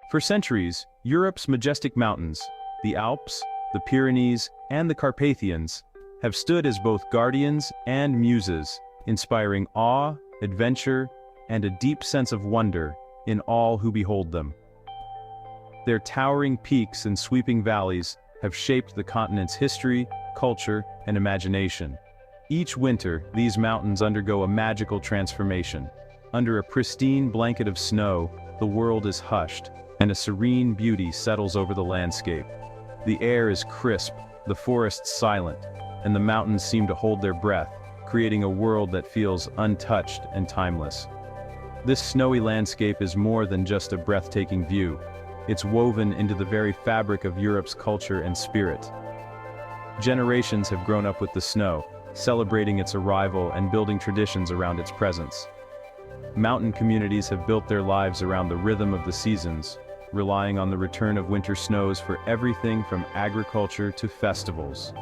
For centuries, Europe's majestic mountains, the Alps, the Pyrenees, and the Carpathians, have stood as both guardians and muses, inspiring awe, adventure, and a deep sense of wonder in all who behold them. Their towering peaks and sweeping valleys have shaped the continent's history, culture, and imagination. Each winter, these mountains undergo a magical transformation. Under a pristine blanket of snow, the world is hushed, and a serene beauty settles over the landscape. The air is crisp, the forests silent, and the mountains seem to hold their breath, creating a world that feels untouched and timeless. This snowy landscape is more than just a breathtaking view. It's woven into the very fabric of Europe's culture and spirit. Generations have grown up with the snow, celebrating its arrival and building traditions around its presence. Mountain communities have built their lives around the rhythm of the seasons, relying on the return of winter snows for everything from agriculture to festivals.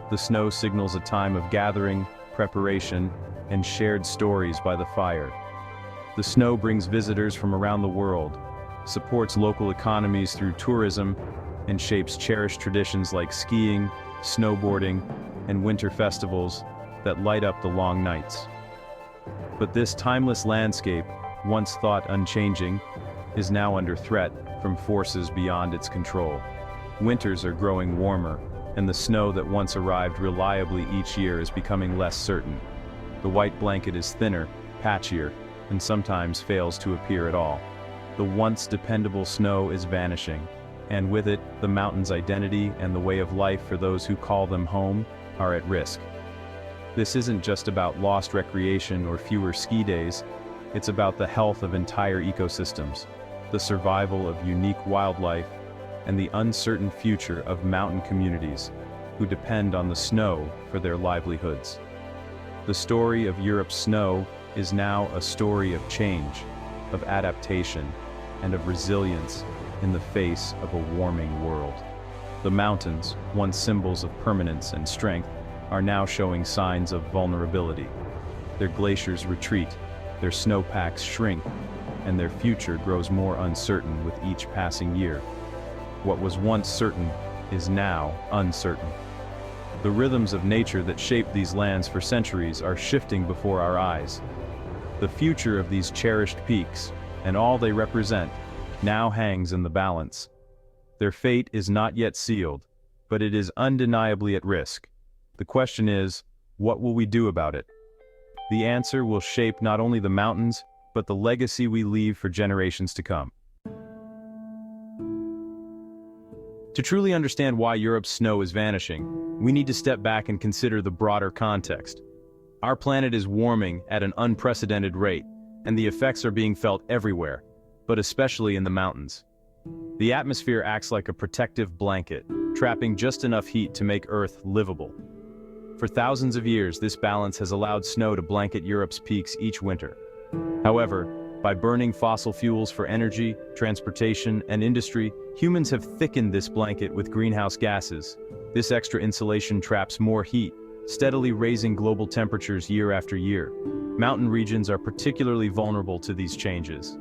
The snow signals a time of gathering, preparation, and shared stories by the fire. The snow brings visitors from around the world, supports local economies through tourism, and shapes cherished traditions like skiing, snowboarding, and winter festivals that light up the long nights. But this timeless landscape, once thought unchanging, is now under threat from forces beyond its control. Winters are growing warmer, and the snow that once arrived reliably each year is becoming less certain. The white blanket is thinner, patchier, and sometimes fails to appear at all. The once dependable snow is vanishing, and with it, the mountain's identity and the way of life for those who call them home are at risk. This isn't just about lost recreation or fewer ski days, it's about the health of entire ecosystems, the survival of unique wildlife, and the uncertain future of mountain communities who depend on the snow for their livelihoods. The story of Europe's snow is now a story of change, of adaptation, and of resilience in the face of a warming world. The mountains, once symbols of permanence and strength, are now showing signs of vulnerability. Their glaciers retreat, their snowpacks shrink, and their future grows more uncertain with each passing year. What was once certain is now uncertain. The rhythms of nature that shaped these lands for centuries are shifting before our eyes. The future of these cherished peaks, and all they represent, now hangs in the balance. Their fate is not yet sealed, but it is undeniably at risk. The question is, what will we do about it? The answer will shape not only the mountains, but the legacy we leave for generations to come. To truly understand why Europe's snow is vanishing, we need to step back and consider the broader context. Our planet is warming at an unprecedented rate, and the effects are being felt everywhere, but especially in the mountains. The atmosphere acts like a protective blanket, trapping just enough heat to make Earth livable. For thousands of years, this balance has allowed snow to blanket Europe's peaks each winter. However, by burning fossil fuels for energy, transportation, and industry, humans have thickened this blanket with greenhouse gases. This extra insulation traps more heat, steadily raising global temperatures year after year. Mountain regions are particularly vulnerable to these changes.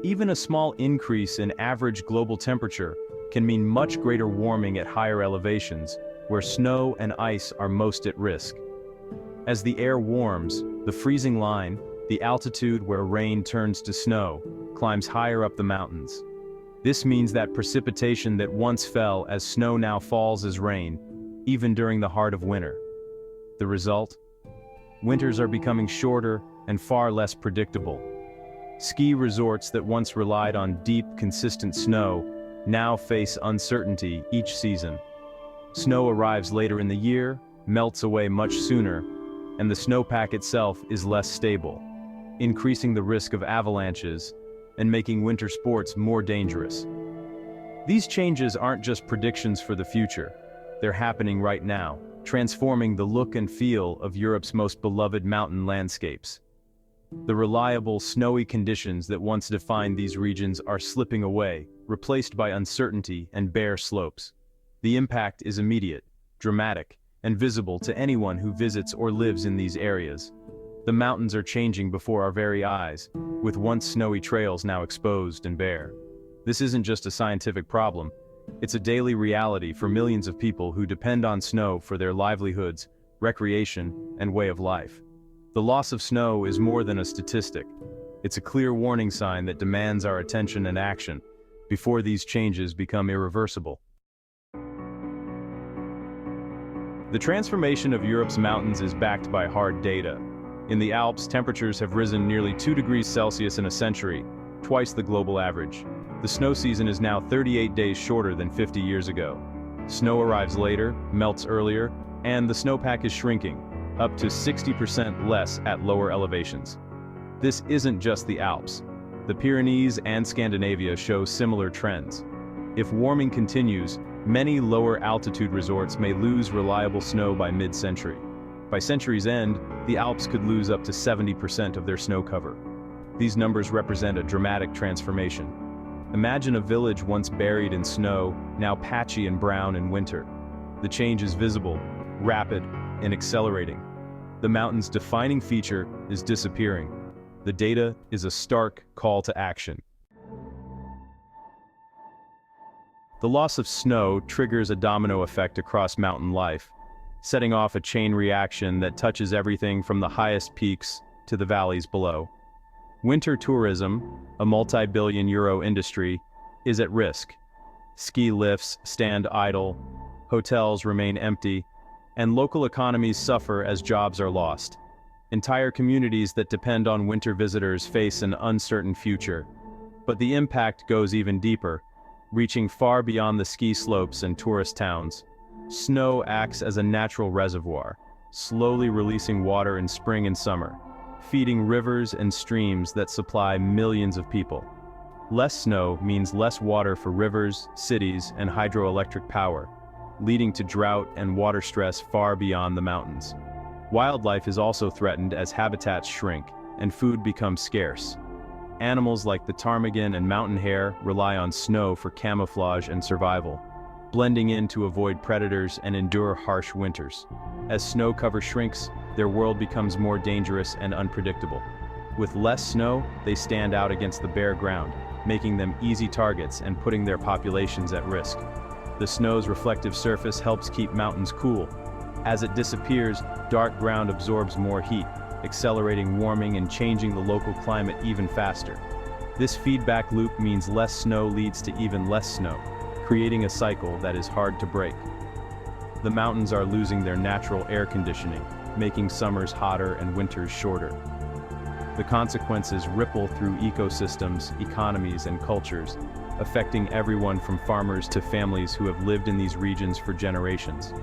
Even a small increase in average global temperature can mean much greater warming at higher elevations, where snow and ice are most at risk. As the air warms, the freezing line, the altitude where rain turns to snow, climbs higher up the mountains. This means that precipitation that once fell as snow now falls as rain, even during the heart of winter. The result? Winters are becoming shorter and far less predictable. Ski resorts that once relied on deep, consistent snow now face uncertainty each season. Snow arrives later in the year, melts away much sooner, and the snowpack itself is less stable, increasing the risk of avalanches and making winter sports more dangerous. These changes aren't just predictions for the future, they're happening right now, transforming the look and feel of Europe's most beloved mountain landscapes. The reliable, snowy conditions that once defined these regions are slipping away, replaced by uncertainty and bare slopes. The impact is immediate, dramatic, and visible to anyone who visits or lives in these areas. The mountains are changing before our very eyes, with once snowy trails now exposed and bare. This isn't just a scientific problem, it's a daily reality for millions of people who depend on snow for their livelihoods, recreation, and way of life. The loss of snow is more than a statistic. It's a clear warning sign that demands our attention and action before these changes become irreversible. The transformation of Europe's mountains is backed by hard data. In the Alps, temperatures have risen nearly 2 degrees Celsius in a century, twice the global average. The snow season is now 38 days shorter than 50 years ago. Snow arrives later, melts earlier, and the snowpack is shrinking, up to 60% less at lower elevations. This isn't just the Alps. The Pyrenees and Scandinavia show similar trends. If warming continues, many lower altitude resorts may lose reliable snow by mid-century. By century's end, the Alps could lose up to 70% of their snow cover. These numbers represent a dramatic transformation. Imagine a village once buried in snow, now patchy and brown in winter. The change is visible, rapid, and accelerating. The mountain's defining feature is disappearing. The data is a stark call to action. The loss of snow triggers a domino effect across mountain life, setting off a chain reaction that touches everything from the highest peaks to the valleys below. Winter tourism, a multi-billion-euro industry, is at risk. Ski lifts stand idle, hotels remain empty, and local economies suffer as jobs are lost. Entire communities that depend on winter visitors face an uncertain future. But the impact goes even deeper, reaching far beyond the ski slopes and tourist towns. Snow acts as a natural reservoir, slowly releasing water in spring and summer, feeding rivers and streams that supply millions of people. Less snow means less water for rivers, cities, and hydroelectric power, leading to drought and water stress far beyond the mountains. Wildlife is also threatened as habitats shrink and food becomes scarce. Animals like the ptarmigan and mountain hare rely on snow for camouflage and survival, blending in to avoid predators and endure harsh winters. As snow cover shrinks, their world becomes more dangerous and unpredictable. With less snow, they stand out against the bare ground, making them easy targets and putting their populations at risk. The snow's reflective surface helps keep mountains cool. As it disappears, dark ground absorbs more heat, accelerating warming and changing the local climate even faster. This feedback loop means less snow leads to even less snow, creating a cycle that is hard to break. The mountains are losing their natural air conditioning, making summers hotter and winters shorter. The consequences ripple through ecosystems, economies, and cultures, affecting everyone from farmers to families who have lived in these regions for generations.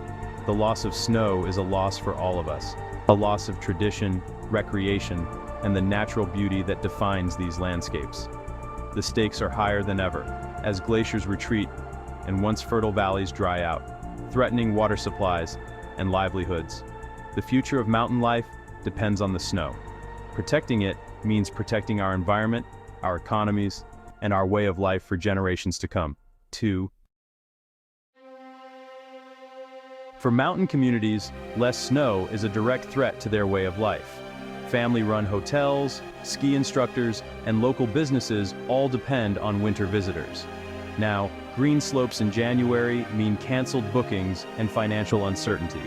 The loss of snow is a loss for all of us, a loss of tradition, recreation, and the natural beauty that defines these landscapes. The stakes are higher than ever, as glaciers retreat and once fertile valleys dry out, threatening water supplies and livelihoods. The future of mountain life depends on the snow. Protecting it means protecting our environment, our economies, and our way of life for generations to come. 2. For mountain communities, less snow is a direct threat to their way of life. Family-run hotels, ski instructors, and local businesses all depend on winter visitors. Now, green slopes in January mean canceled bookings and financial uncertainty.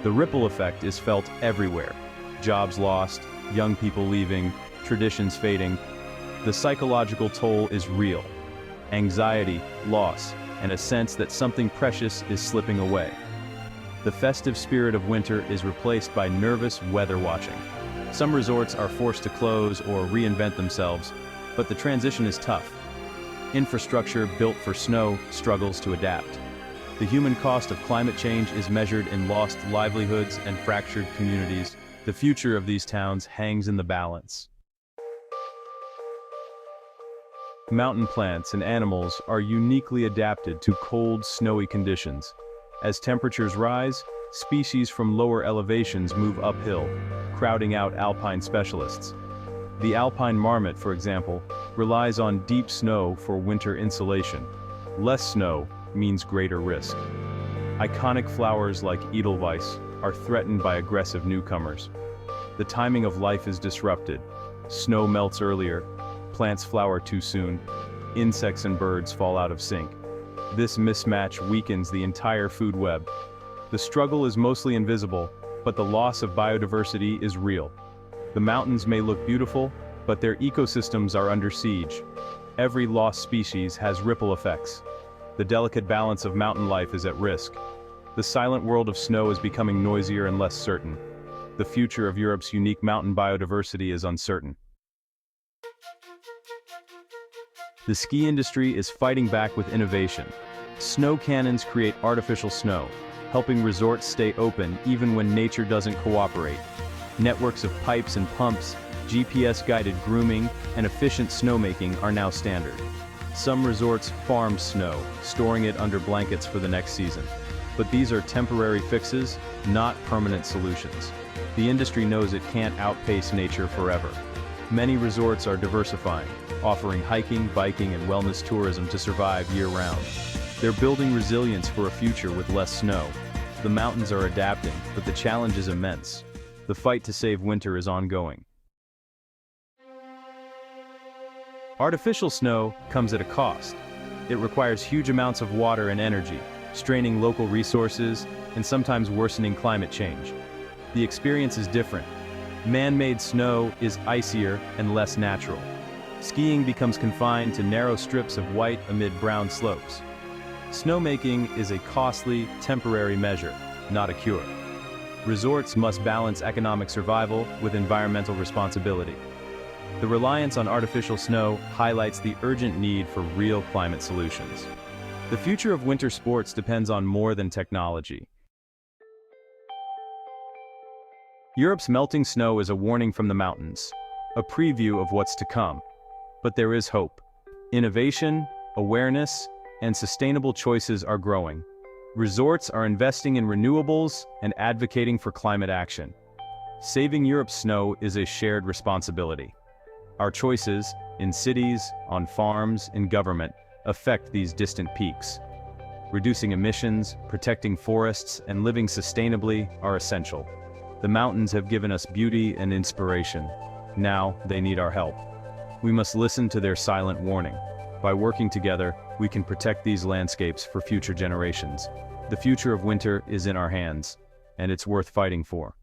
The ripple effect is felt everywhere. Jobs lost, young people leaving, traditions fading. The psychological toll is real. Anxiety, loss, and a sense that something precious is slipping away. The festive spirit of winter is replaced by nervous weather watching. Some resorts are forced to close or reinvent themselves, but the transition is tough. Infrastructure built for snow struggles to adapt. The human cost of climate change is measured in lost livelihoods and fractured communities. The future of these towns hangs in the balance. Mountain plants and animals are uniquely adapted to cold, snowy conditions. As temperatures rise, species from lower elevations move uphill, crowding out alpine specialists. The alpine marmot, for example, relies on deep snow for winter insulation. Less snow means greater risk. Iconic flowers like edelweiss are threatened by aggressive newcomers. The timing of life is disrupted. Snow melts earlier, plants flower too soon, insects and birds fall out of sync. This mismatch weakens the entire food web. The struggle is mostly invisible, but the loss of biodiversity is real. The mountains may look beautiful, but their ecosystems are under siege. Every lost species has ripple effects. The delicate balance of mountain life is at risk. The silent world of snow is becoming noisier and less certain. The future of Europe's unique mountain biodiversity is uncertain. The ski industry is fighting back with innovation. Snow cannons create artificial snow, helping resorts stay open even when nature doesn't cooperate. Networks of pipes and pumps, GPS-guided grooming, and efficient snowmaking are now standard. Some resorts farm snow, storing it under blankets for the next season. But these are temporary fixes, not permanent solutions. The industry knows it can't outpace nature forever. Many resorts are diversifying, offering hiking, biking, and wellness tourism to survive year-round. They're building resilience for a future with less snow. The mountains are adapting, but the challenge is immense. The fight to save winter is ongoing. Artificial snow comes at a cost. It requires huge amounts of water and energy, straining local resources, and sometimes worsening climate change. The experience is different. Man-made snow is icier and less natural. Skiing becomes confined to narrow strips of white amid brown slopes. Snowmaking is a costly, temporary measure, not a cure. Resorts must balance economic survival with environmental responsibility. The reliance on artificial snow highlights the urgent need for real climate solutions. The future of winter sports depends on more than technology. Europe's melting snow is a warning from the mountains, a preview of what's to come. But there is hope. Innovation, awareness, and sustainable choices are growing. Resorts are investing in renewables and advocating for climate action. Saving Europe's snow is a shared responsibility. Our choices, in cities, on farms, in government, affect these distant peaks. Reducing emissions, protecting forests, and living sustainably are essential. The mountains have given us beauty and inspiration. Now, they need our help. We must listen to their silent warning. By working together, we can protect these landscapes for future generations. The future of winter is in our hands, and it's worth fighting for.